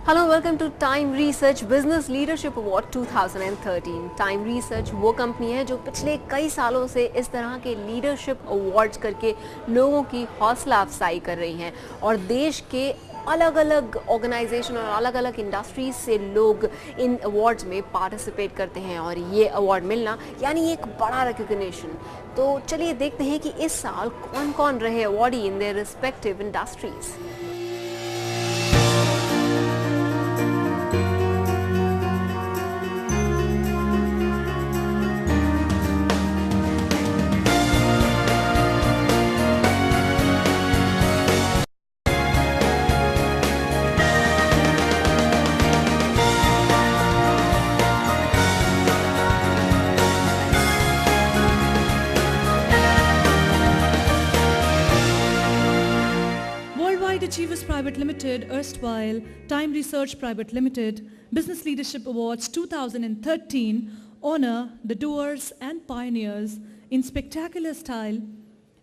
Hello welcome to Time Research business leadership award 2013। Time Research वो company है जो पिछले कई सालों से इस तरह के लीडरशिप अवार्ड्स करके लोगों की हौसला अफजाई कर रही हैं और देश के अलग अलग ऑर्गेनाइजेशन और अलग अलग इंडस्ट्रीज से लोग इन अवार्ड्स में पार्टिसिपेट करते हैं और ये अवार्ड मिलना यानी एक बड़ा रिकग्निशन। तो चलिए देखते हैं कि इस साल कौन कौन रहे awardee in their respective industries. Achievers Private Limited, erstwhile Time Research Private Limited, Business Leadership Awards 2013 honor the doers and pioneers in spectacular style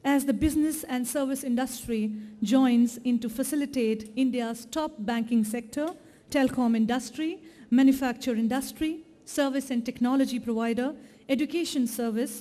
as the business and service industry joins in to facilitate India's top banking sector, telecom industry, manufacture industry, service and technology provider, education service,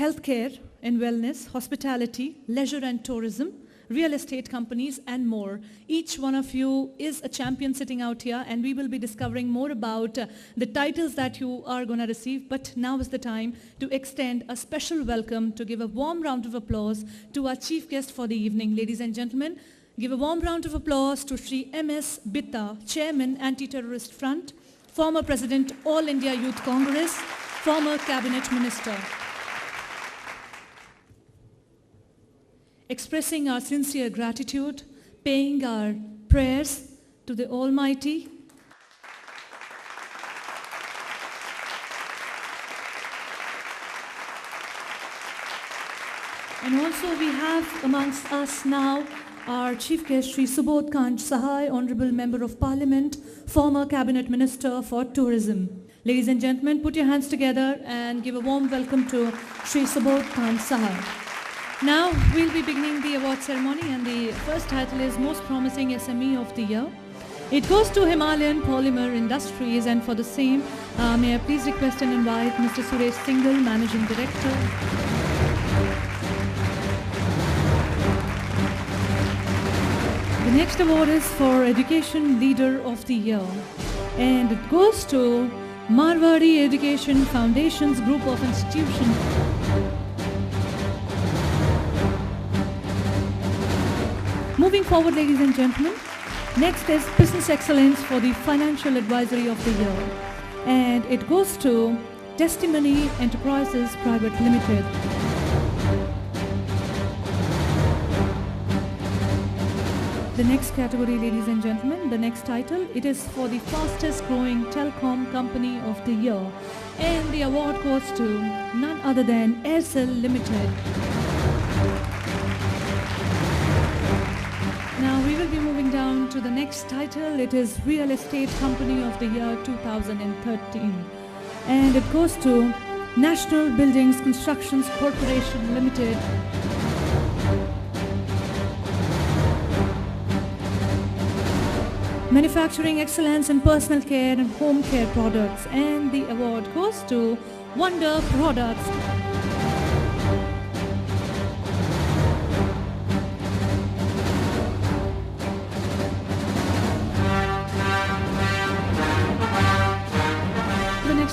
healthcare and wellness, hospitality, leisure and tourism, real estate companies and more. Each one of you is a champion sitting out here and we will be discovering more about the titles that you are going to receive. But now is the time to extend a special welcome, to give a warm round of applause to our chief guest for the evening. Ladies and gentlemen, give a warm round of applause to Shri M.S. Bitta, Chairman, Anti-Terrorist Front, former President, All India Youth Congress, former Cabinet Minister. Expressing our sincere gratitude, paying our prayers to the Almighty. And also we have amongst us now our Chief Guest, Shri Subodh Kant Sahai, Honorable Member of Parliament, former Cabinet Minister for Tourism. Ladies and gentlemen, put your hands together and give a warm welcome to Shri Subodh Kant Sahai. Now we'll be beginning the award ceremony and the first title is Most Promising SME of the Year. It goes to Himalayan Polymer Industries, and for the same, may I please request and invite Mr. Suresh Singhal, Managing Director. The next award is for Education Leader of the Year, and it goes to Marwari Education Foundation's Group of Institutions. Moving forward, ladies and gentlemen, next is Business Excellence for the Financial Advisory of the Year, and it goes to Testimony Enterprises Private Limited. The next category, ladies and gentlemen, the next title, it is for the fastest growing telecom company of the year, and the award goes to none other than Aircel Limited. Now we will be moving down to the next title. It is Real Estate Company of the Year 2013. And it goes to National Buildings Constructions Corporation Limited. Manufacturing excellence in personal care and home care products. And the award goes to Wonder Products.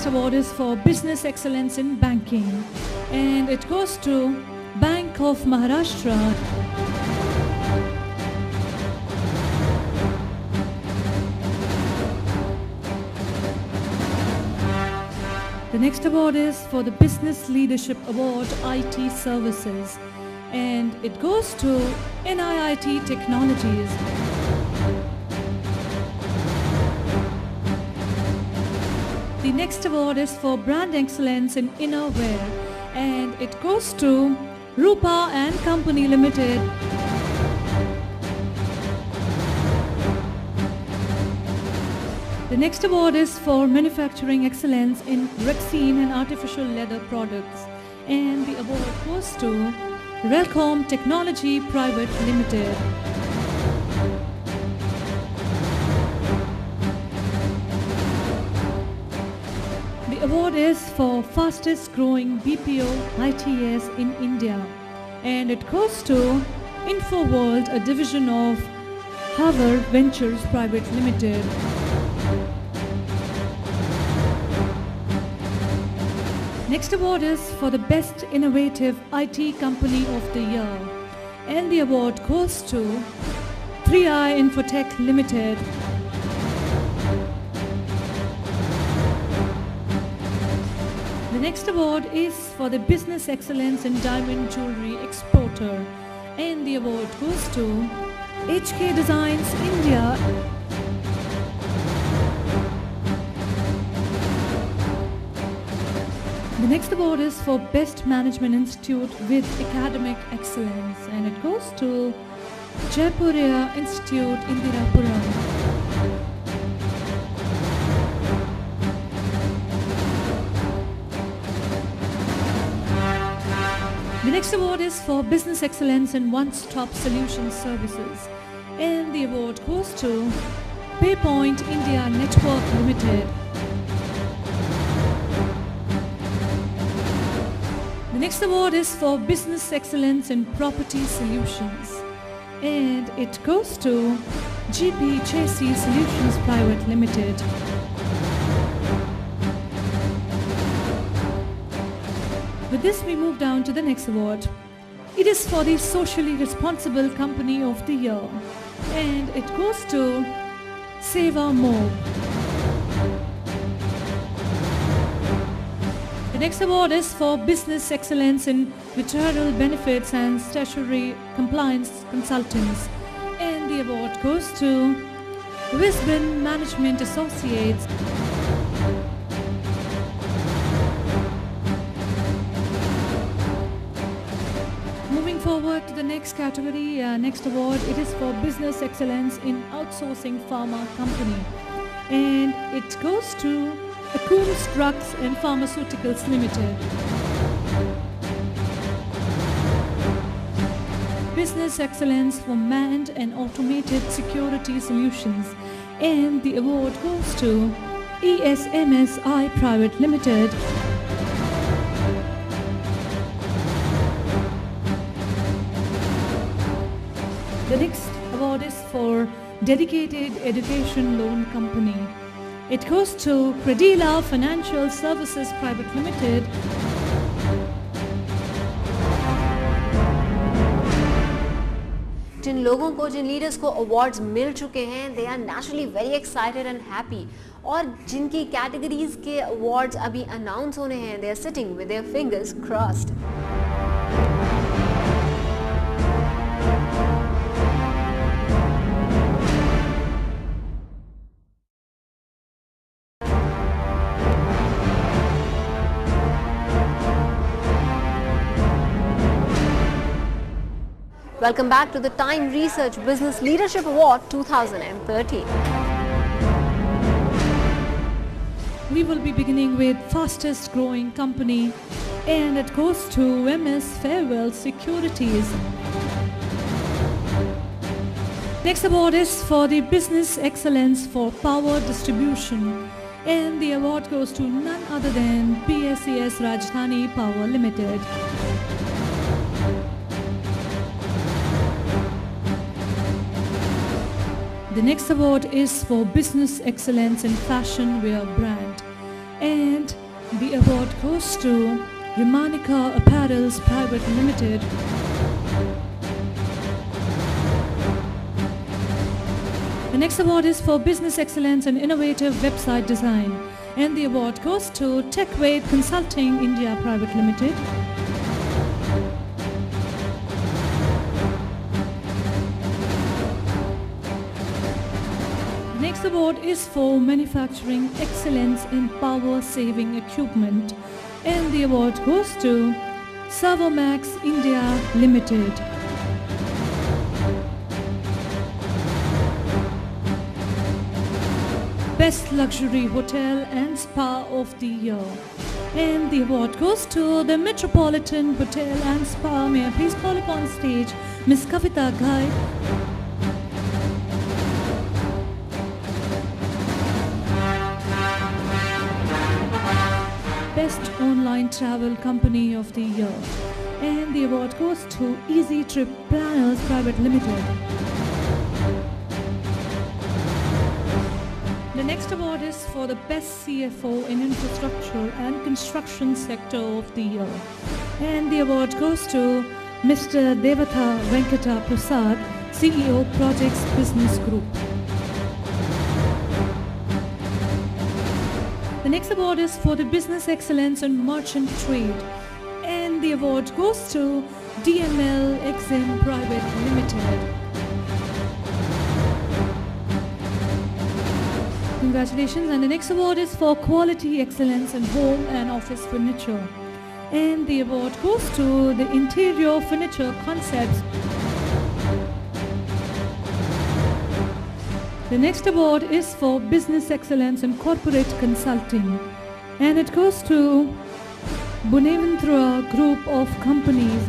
Award is for Business Excellence in Banking, and it goes to Bank of Maharashtra. The next award is for the Business Leadership Award IT Services, and it goes to NIIT Technologies. The next award is for Brand Excellence in Innerwear, and it goes to Rupa and Company Limited. The next award is for Manufacturing Excellence in Rexine and Artificial Leather Products, and the award goes to Relcom Technology Private Limited. The award is for fastest growing BPO ITS in India, and it goes to InfoWorld, a division of Harvard Ventures Private Limited. Next award is for the Best Innovative IT Company of the Year, and the award goes to 3i Infotech Limited. The next award is for the Business Excellence in Diamond Jewelry Exporter, and the award goes to HK Designs India. The next award is for Best Management Institute with Academic Excellence, and it goes to Jaipuriya Institute, Indirapuram. The next award is for Business Excellence in One-Stop Solution Services, and the award goes to PayPoint India Network Limited. The next award is for Business Excellence in Property Solutions, and it goes to GP Chasey Solutions Private Limited. With this, we move down to the next award. It is for the Socially Responsible Company of the Year, and it goes to Seva Mo. The next award is for Business Excellence in Retirement Benefits and Statutory Compliance Consultants, and the award goes to Wisbon Management Associates. Moving forward to the next category, next award, it is for Business Excellence in Outsourcing Pharma Company, and it goes to Coombs Drugs and Pharmaceuticals Limited. Business Excellence for Manned and Automated Security Solutions, and the award goes to ESMSI Private Limited. The next award is for Dedicated Education Loan Company. It goes to Credila Financial Services Private Limited. जिन लोगों को, जिन leaders को awards मिल चुके हैं, they are naturally very excited and happy, और जिनकी कैटेगरीज के अवार्ड्स अभी अनाउंस होने हैं, they are sitting with their fingers crossed. Welcome back to the Time Research Business Leadership Award 2013. We will be beginning with fastest growing company, and it goes to MS Farewell Securities. Next award is for the Business Excellence for Power Distribution, and the award goes to none other than PSES Rajdhani Power Limited. The next award is for Business Excellence in Fashion Wear Brand, and the award goes to Remanica Apparels Private Limited. The next award is for Business Excellence in Innovative Website Design, and the award goes to TechWade Consulting India Private Limited. Next award is for Manufacturing Excellence in Power Saving Equipment, and the award goes to Servomax India Limited. Best Luxury Hotel and Spa of the Year, and the award goes to the Metropolitan Hotel and Spa. May I please call upon stage Miss Kavita Ghai. Airline Travel Company of the Year. And the award goes to Easy Trip Planners Private Limited. The next award is for the Best CFO in Infrastructure and Construction Sector of the Year. And the award goes to Mr. Devatha Venkata Prasad, CEO Projects Business Group. The next award is for the Business Excellence in Merchant Trade. And the award goes to DML Exim Private Limited. Congratulations. And the next award is for Quality Excellence in Home and Office Furniture. And the award goes to the Interior Furniture Concepts. The next award is for Business Excellence in Corporate Consulting. And it goes to Buneventhra Group of Companies.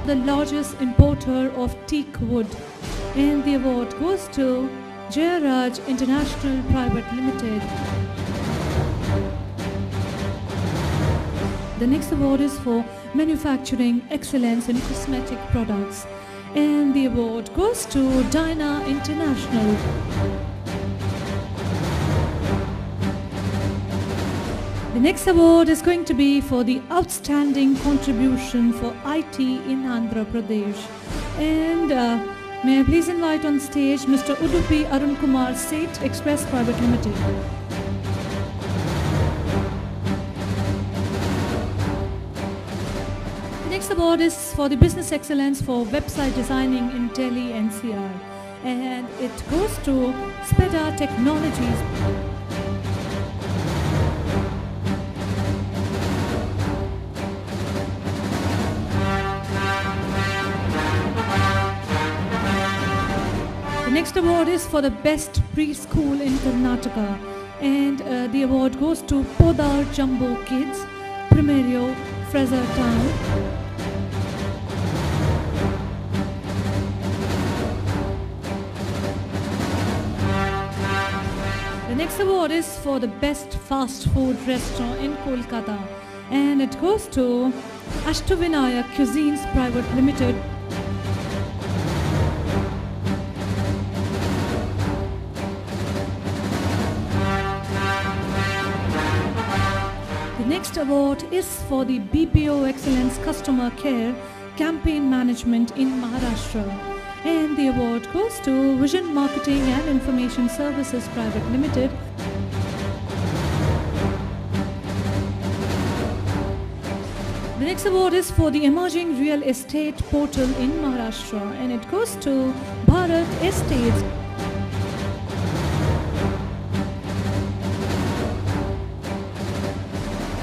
The largest importer of teak wood. And the award goes to Jayaraj International Private Limited. The next award is for Manufacturing Excellence in Cosmetic Products. And the award goes to Dyna International. The next award is going to be for the Outstanding Contribution for IT in Andhra Pradesh. And may I please invite on stage Mr. Udupi Arun Kumar Seth Express Private Limited. The next award is for the Business Excellence for Website Designing in Delhi NCR. And it goes to Speda Technologies. The next award is for the Best Preschool in Karnataka, and the award goes to Podar Jumbo Kids, Primario, Fraser Town. The next award is for the Best Fast Food Restaurant in Kolkata, and it goes to Ashtavinaya Cuisines Private Limited. The next award is for the BPO Excellence Customer Care Campaign Management in Maharashtra, and the award goes to Vision Marketing and Information Services Private Limited. The next award is for the Emerging Real Estate Portal in Maharashtra, and it goes to Bharat Estates.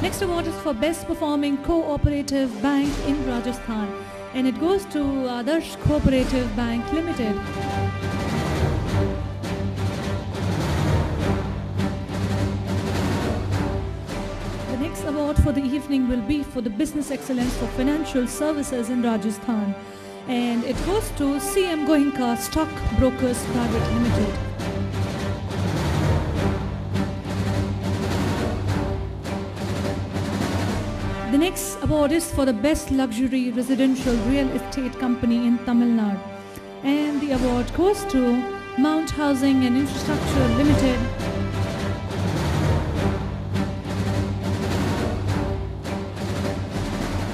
Next award is for Best Performing Cooperative Bank in Rajasthan, and it goes to Adarsh Cooperative Bank Limited. The next award for the evening will be for the Business Excellence for Financial Services in Rajasthan, and it goes to CM Goenka Stock Brokers Private Limited. The next award is for the Best Luxury Residential Real Estate Company in Tamil Nadu, and the award goes to Mount Housing and Infrastructure Limited.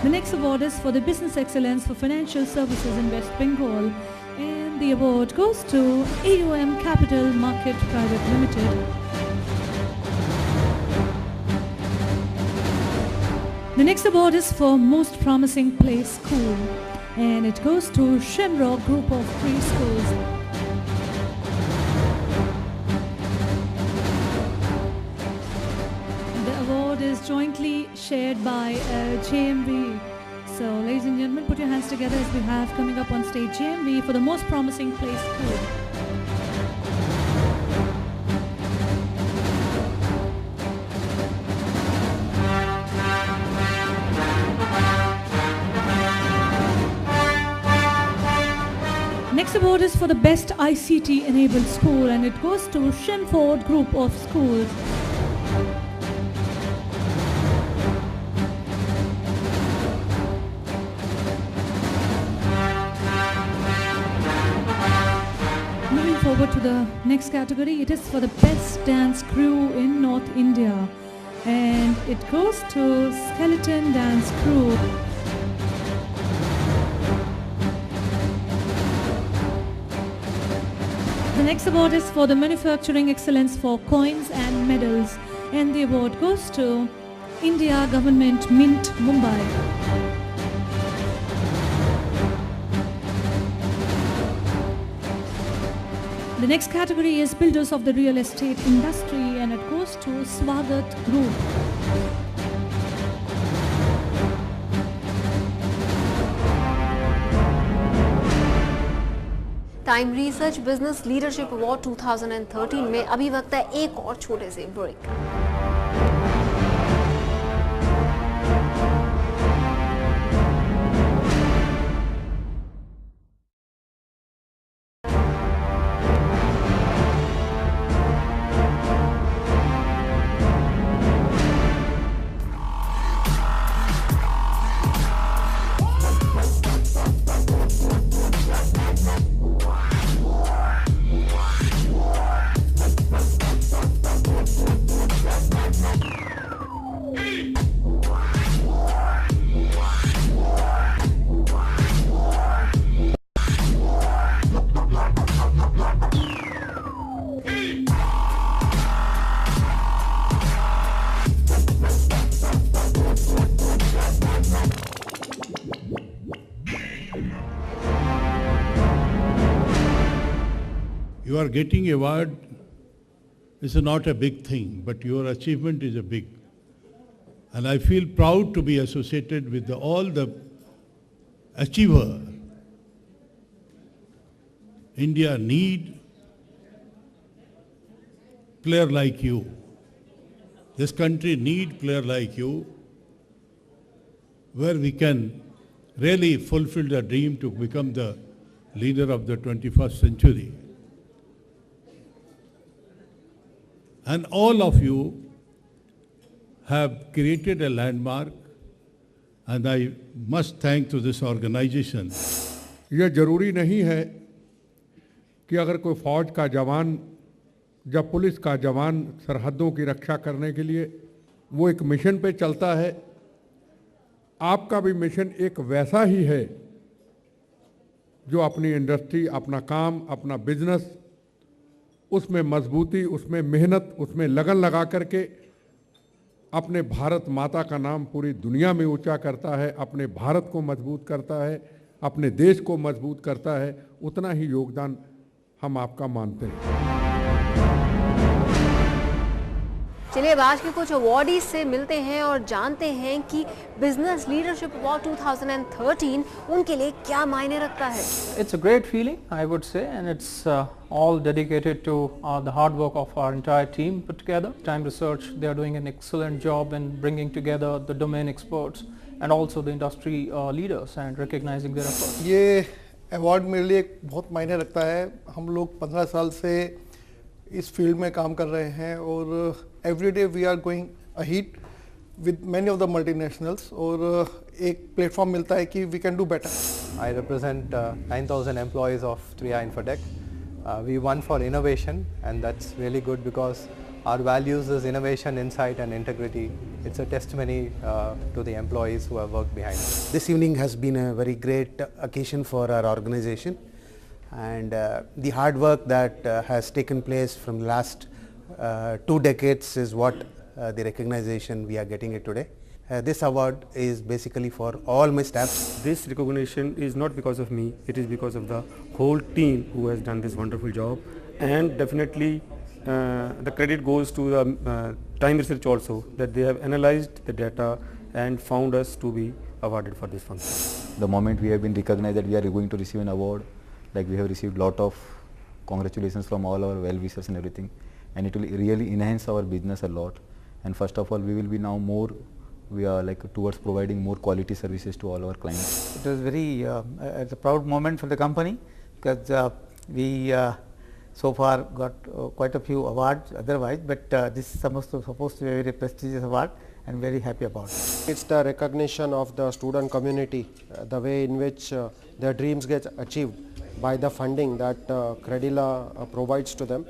The next award is for the Business Excellence for Financial Services in West Bengal, and the award goes to AUM Capital Market Private Limited. The next award is for Most Promising Play School, and it goes to Shamrock Group of Preschools. The award is jointly shared by JMV. So ladies and gentlemen, put your hands together as we have coming up on stage JMV for the Most Promising Play School. Next next award is for the best ICT enabled school, and it goes to Shenford Group of Schools. Moving forward to the next category, it is for the best dance crew in North India, and it goes to Skeleton Dance Crew. The next award is for the manufacturing excellence for coins and medals, and the award goes to India Government Mint, Mumbai. The next category is Builders of the Real Estate Industry, and it goes to Swagat Group. Time Research business leadership award 2013 में अभी वक्त है एक और छोटे से break. You are getting award is not a big thing, but your achievement is a big. And I feel proud to be associated with all the achiever. India need player like you. This country need player like you, where we can really fulfill the dream to become the leader of the 21st century. And all of you have created a landmark, and I must thank to this organization. यह जरूरी नहीं है कि अगर कोई फौज का जवान जब पुलिस का जवान सरहदों की रक्षा करने के लिए वो एक मिशन पे चलता है, आपका भी मिशन एक वैसा ही है जो अपनी इंडस्ट्री, अपना काम, अपना बिजनेस, उसमें मजबूती, उसमें मेहनत, उसमें लगन लगा करके अपने भारत माता का नाम पूरी दुनिया में ऊंचा करता है, अपने भारत को मजबूत करता है, अपने देश को मजबूत करता है, उतना ही योगदान हम आपका मानते हैं। चलिए अब आज के कुछ अवार्डीज से मिलते हैं और जानते हैं कि बिजनेस लीडरशिप अवार्ड 2013 उनके लिए क्या मायने रखता है। It's a great feeling, I would say, and it's all dedicated to the hard work of our entire team put together. Time Research, they are doing an excellent job in bringing together the domain experts and also the industry leaders and recognizing their efforts. ये award मेरे लिए एक बहुत मायने रखता है। हम लोग 15 साल से इस फील्ड में काम कर रहे हैं और every day we are going ahead with many of the multinationals और एक प्लेटफॉर्म मिलता है कि we can do better. I represent 9,000 employees of 3i Infotech. We won for innovation, and that's really good because our values is innovation, insight and integrity. It's a testimony to the employees who have worked behind it. This evening has been a very great occasion for our organization, and the hard work that has taken place from the last 2 decades is what the recognition we are getting it today. This award is basically for all my staff. This recognition is not because of me, it is because of the whole team who has done this wonderful job, and definitely the credit goes to the Time Research also, that they have analyzed the data and found us to be awarded for this function. The moment we have been recognized that we are going to receive an award, like we have received lot of congratulations from all our well-wishers and everything, and it will really enhance our business a lot. And first of all, we will be now more, we are like towards providing more quality services to all our clients. It was very, it's a proud moment for the company because we so far got quite a few awards otherwise, but this is supposed to be a very prestigious award and very happy about it. It's the recognition of the student community, the way in which their dreams get achieved by the funding that Credila provides to them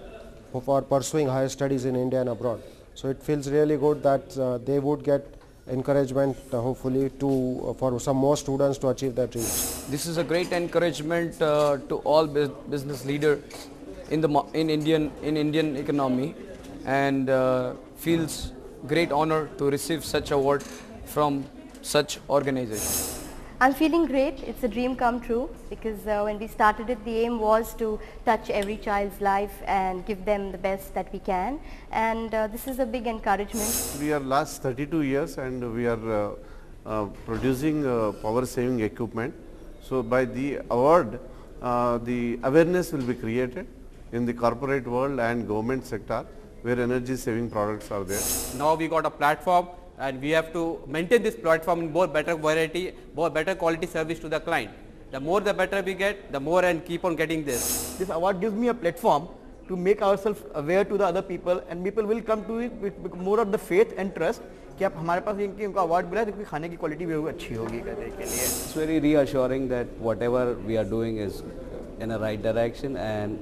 for pursuing higher studies in India and abroad. So it feels really good that they would get encouragement hopefully for some more students to achieve their dreams. This is a great encouragement to all business leaders in Indian economy, and feels great honor to receive such award from such organization. I'm feeling great. It's a dream come true, because when we started it, the aim was to touch every child's life and give them the best that we can, and this is a big encouragement. We are last 32 years and we are producing power saving equipment. So by the award, the awareness will be created in the corporate world and government sector where energy saving products are there. Now we got a platform, and we have to maintain this platform in more better variety, more better quality service to the client. The more the better we get, the more and keep on getting this. This award gives me a platform to make ourselves aware to the other people, and people will come to it with more of the faith and trust कि आप हमारे पास इनको award मिला है तो खाने की quality भी अच्छी होगी करने के लिए. It's very reassuring that whatever we are doing is in a right direction, and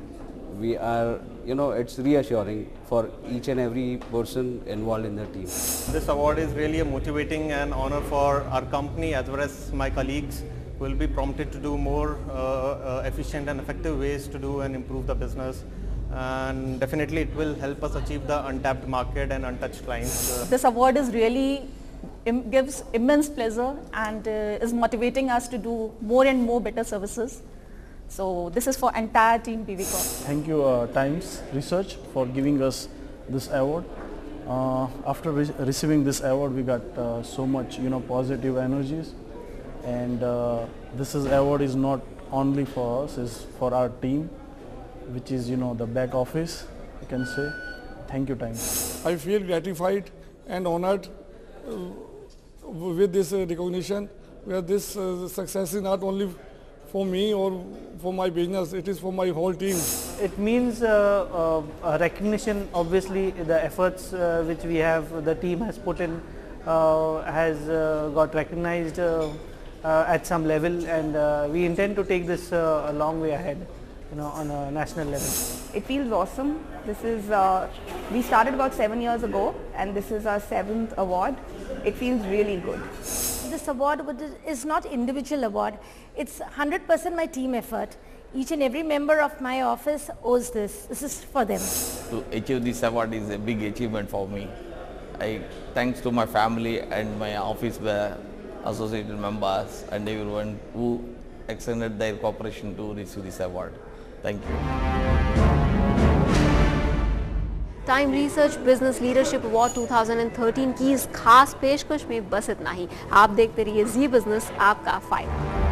we are, it's reassuring for each and every person involved in the team. This award is really a motivating and honor for our company as well as my colleagues who will be prompted to do more efficient and effective ways to do and improve the business. And definitely it will help us achieve the untapped market and untouched clients. This award is really gives immense pleasure and is motivating us to do more and more better services. So this is for entire team PV Corp. Thank you Times Research for giving us this award. After receiving this award, we got so much positive energies, and this award is not only for us, it's for our team, which is the back office, you can say. Thank you Times. I feel gratified and honored with this recognition, where this success is not only for me or for my business, it is for my whole team. It means recognition. Obviously the efforts which we have, the team has put in, has got recognized at some level, and we intend to take this a long way ahead, on a national level. It feels awesome. This is, we started about 7 years ago, and this is our 7th award. It feels really good. This award is not individual award, it's 100% my team effort. Each and every member of my office owes this. This is for them. To achieve this award is a big achievement for me. Thanks to my family and my office associated members and everyone who extended their cooperation to receive this award. Thank you. Time Research business leadership award 2013 की इस खास पेशकश में बस इतना ही। आप देखते रहिए जी बिजनेस, आपका फायदा।